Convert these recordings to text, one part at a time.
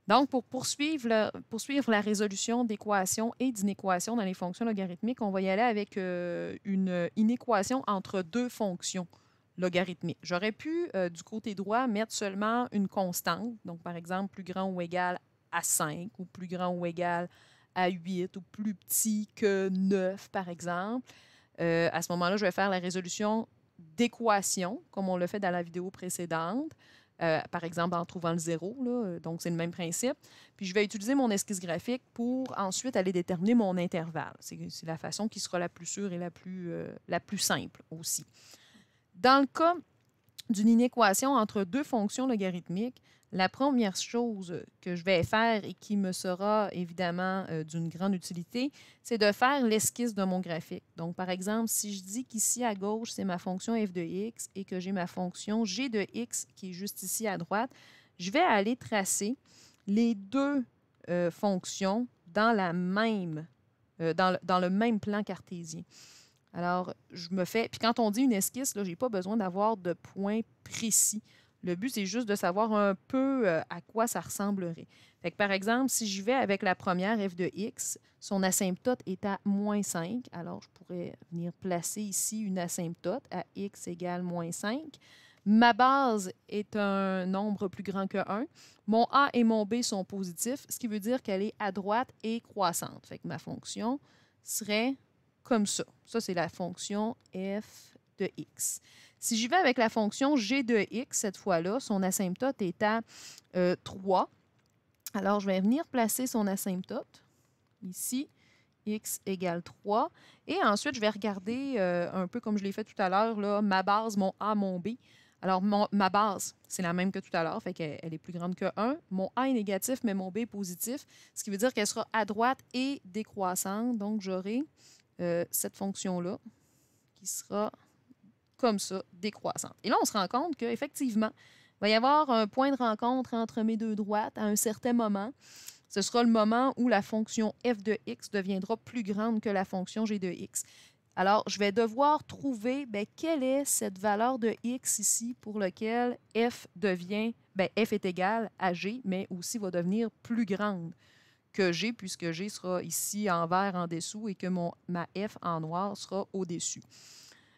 Donc, pour poursuivre la résolution d'équations et d'inéquations dans les fonctions logarithmiques, on va y aller avec une inéquation entre deux fonctions logarithmiques. J'aurais pu, du côté droit, mettre seulement une constante, donc par exemple plus grand ou égal à 5, ou plus grand ou égal à 8, ou plus petit que 9, par exemple. À ce moment-là, je vais faire la résolution d'équations, comme on l'a fait dans la vidéo précédente. Par exemple, en trouvant le zéro, là, donc c'est le même principe. Puis je vais utiliser mon esquisse graphique pour ensuite aller déterminer mon intervalle. C'est la façon qui sera la plus sûre et la plus simple aussi. Dans le cas d'une inéquation entre deux fonctions logarithmiques, la première chose que je vais faire et qui me sera évidemment d'une grande utilité, c'est de faire l'esquisse de mon graphique. Donc, par exemple, si je dis qu'ici à gauche, c'est ma fonction f de x et que j'ai ma fonction g de x qui est juste ici à droite, je vais aller tracer les deux fonctions dans le même plan cartésien. Alors, je me fais. Puis quand on dit une esquisse, je n'ai pas besoin d'avoir de points précis. Le but, c'est juste de savoir un peu à quoi ça ressemblerait. Fait que, par exemple, si j'y vais avec la première f de x, son asymptote est à moins 5. Alors, je pourrais venir placer ici une asymptote à x égale moins 5. Ma base est un nombre plus grand que 1. Mon a et mon b sont positifs, ce qui veut dire qu'elle est à droite et croissante. Fait que ma fonction serait comme ça. Ça, c'est la fonction f de x. Si j'y vais avec la fonction g de x, cette fois-là, son asymptote est à 3. Alors, je vais venir placer son asymptote ici, x égale 3. Et ensuite, je vais regarder un peu comme je l'ai fait tout à l'heure, ma base, mon a, mon b. Alors, ma base, c'est la même que tout à l'heure, fait qu'elle est plus grande que 1. Mon a est négatif, mais mon b est positif, ce qui veut dire qu'elle sera à droite et décroissante. Donc, j'aurai cette fonction-là qui sera comme ça, décroissante. Et là, on se rend compte qu'effectivement, il va y avoir un point de rencontre entre mes deux droites à un certain moment. Ce sera le moment où la fonction f de x deviendra plus grande que la fonction g de x. Alors, je vais devoir trouver quelle est cette valeur de x ici pour laquelle f devient, f est égal à g, mais aussi va devenir plus grande que G, puisque G sera ici en vert en dessous et que ma F en noir sera au-dessus.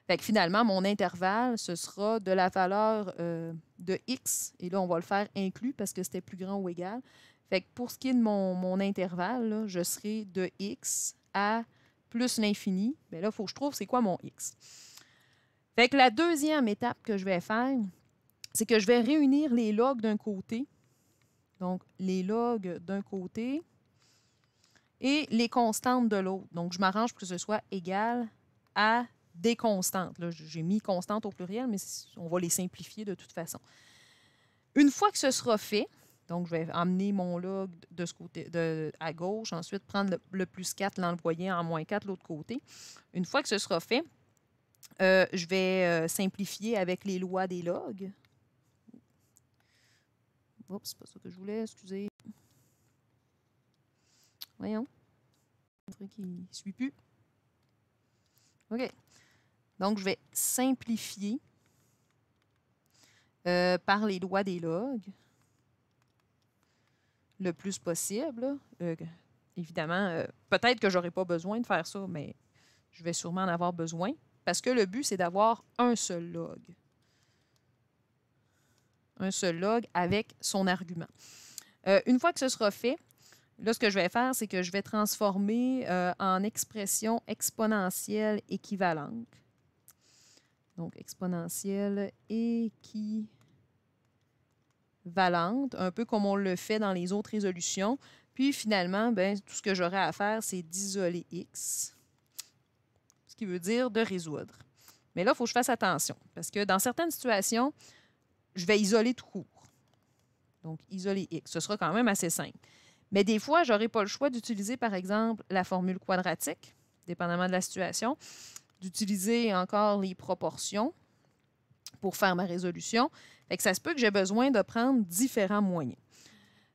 Fait que finalement, mon intervalle, ce sera de la valeur de X, et là, on va le faire inclus parce que c'était plus grand ou égal. Fait que pour ce qui est de mon intervalle, là, je serai de X à plus l'infini. Bien là, il faut que je trouve c'est quoi mon X. Fait que la deuxième étape que je vais faire, c'est que je vais réunir les logs d'un côté. Donc, les logs d'un côté et les constantes de l'autre. Donc, je m'arrange pour que ce soit égal à des constantes. Là, j'ai mis constantes au pluriel, mais on va les simplifier de toute façon. Une fois que ce sera fait, donc je vais amener mon log de ce côté à gauche, ensuite prendre le plus 4, l'envoyer en moins 4 de l'autre côté. Une fois que ce sera fait, je vais simplifier avec les lois des logs. Oups, c'est pas ça que je voulais, excusez. Voyons. Un truc qui ne suit plus. OK. Donc, je vais simplifier par les lois des logs le plus possible. Évidemment, peut-être que je n'aurai pas besoin de faire ça, mais je vais sûrement en avoir besoin parce que le but, c'est d'avoir un seul log. Un seul log avec son argument. Une fois que ce sera fait, là, ce que je vais faire, c'est que je vais transformer en expression exponentielle équivalente. Donc, exponentielle équivalente, un peu comme on le fait dans les autres résolutions. Puis, finalement, tout ce que j'aurai à faire, c'est d'isoler x, ce qui veut dire de résoudre. Mais là, il faut que je fasse attention, parce que dans certaines situations, je vais isoler tout court. Donc, isoler x. Ce sera quand même assez simple. Mais des fois, je n'aurai pas le choix d'utiliser, par exemple, la formule quadratique, dépendamment de la situation, d'utiliser encore les proportions pour faire ma résolution. Fait que ça se peut que j'ai besoin de prendre différents moyens.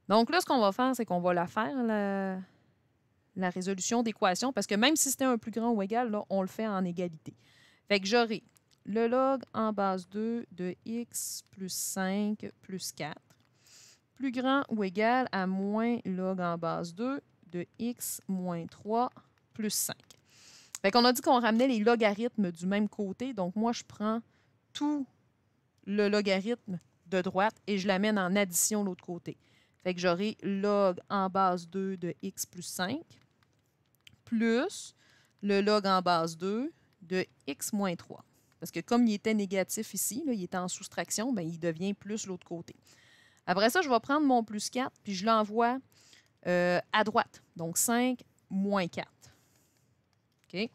Donc là, ce qu'on va faire, c'est qu'on va la faire, la résolution d'équation, parce que même si c'était un plus grand ou égal, là, on le fait en égalité. Fait que j'aurai le log en base 2 de x plus 5 plus 4 plus grand ou égal à moins log en base 2 de x moins 3 plus 5. Fait qu'on a dit qu'on ramenait les logarithmes du même côté. Donc, moi, je prends tout le logarithme de droite et je l'amène en addition de l'autre côté. Fait que j'aurai log en base 2 de x plus 5 plus le log en base 2 de x moins 3. Parce que comme il était négatif ici, là, il était en soustraction, bien, il devient plus l'autre côté. Après ça, je vais prendre mon plus 4 puis je l'envoie à droite. Donc, 5 moins 4. OK?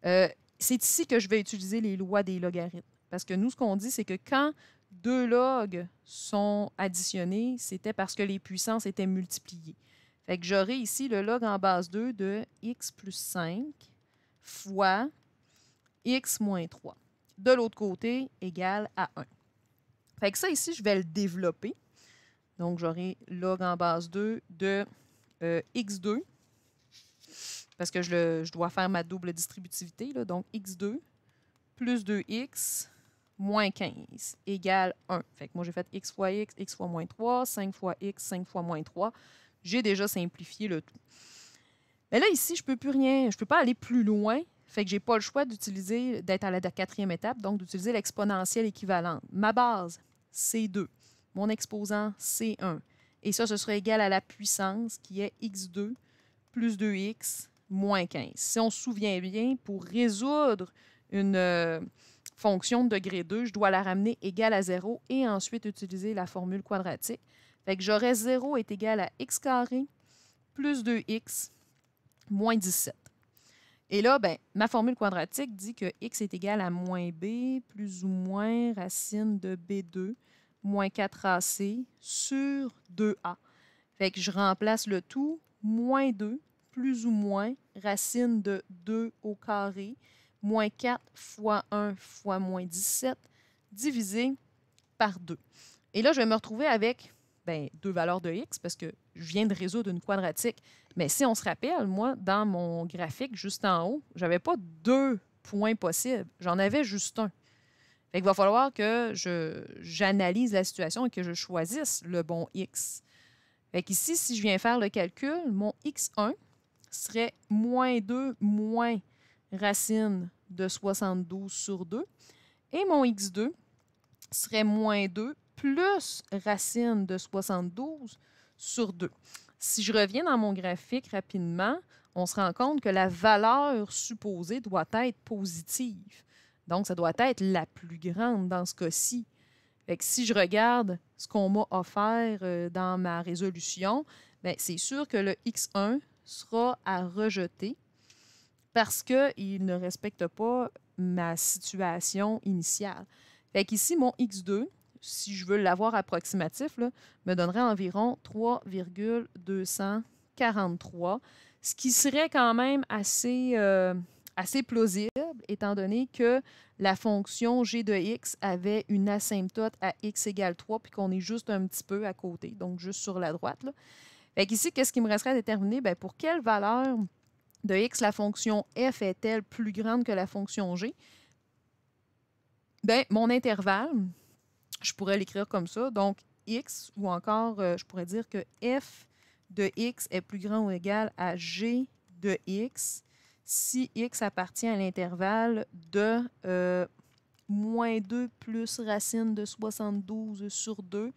C'est ici que je vais utiliser les lois des logarithmes. Parce que nous, ce qu'on dit, c'est que quand deux logs sont additionnés, c'était parce que les puissances étaient multipliées. Fait que j'aurai ici le log en base 2 de x plus 5 fois x moins 3. De l'autre côté, égal à 1. Fait que ça, ici, je vais le développer. Donc, j'aurai log en base 2 de x2, parce que je dois faire ma double distributivité. Là, donc, x2 plus 2x moins 15 égale 1. Fait que moi, j'ai fait x fois moins 3, 5 fois x, 5 fois moins 3. J'ai déjà simplifié le tout. Mais là, ici, je ne peux plus rien, je ne peux pas aller plus loin. Fait que je n'ai pas le choix d'être à la quatrième étape, donc d'utiliser l'exponentielle équivalente. Ma base, c'est 2. Mon exposant, c'est 1. Et ça, ce sera égal à la puissance qui est x2 plus 2x moins 15. Si on se souvient bien, pour résoudre une fonction de degré 2, je dois la ramener égale à 0 et ensuite utiliser la formule quadratique. Fait que j'aurai 0 est égal à x carré plus 2x moins 17. Et là, ben, ma formule quadratique dit que x est égal à moins b plus ou moins racine de b2 moins 4ac sur 2a. Fait que je remplace le tout, moins 2 plus ou moins racine de 2 au carré moins 4 fois 1 fois moins 17 divisé par 2. Et là, je vais me retrouver avec deux valeurs de x parce que je viens de résoudre une quadratique. Mais si on se rappelle, moi, dans mon graphique juste en haut, je n'avais pas deux points possibles. J'en avais juste un. Fait qu'il va falloir que j'analyse la situation et que je choisisse le bon x. Fait qu'ici, si je viens faire le calcul, mon x1 serait moins 2 moins racine de 72 sur 2. Et mon x2 serait moins 2 plus racine de 72 sur 2. Si je reviens dans mon graphique rapidement, on se rend compte que la valeur supposée doit être positive. Donc, ça doit être la plus grande dans ce cas-ci. Fait que si je regarde ce qu'on m'a offert dans ma résolution, c'est sûr que le x1 sera à rejeter parce qu'il ne respecte pas ma situation initiale. Fait qu'ici, mon x2, si je veux l'avoir approximatif, là, me donnerait environ 3,243, ce qui serait quand même assez plausible, étant donné que la fonction g de x avait une asymptote à x égale 3, puis qu'on est juste un petit peu à côté, donc juste sur la droite. Là. Fait qu'ici, qu'est-ce qui me resterait à déterminer? Pour quelle valeur de x la fonction f est-elle plus grande que la fonction g? Mon intervalle, je pourrais l'écrire comme ça. Donc, x, ou encore, je pourrais dire que f de x est plus grand ou égal à g de x si x appartient à l'intervalle de moins 2 plus racine de 72 sur 2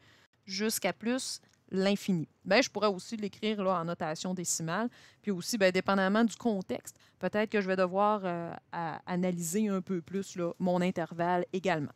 jusqu'à plus l'infini. Je pourrais aussi l'écrire là, en notation décimale. Puis aussi, dépendamment du contexte, peut-être que je vais devoir analyser un peu plus là, mon intervalle également.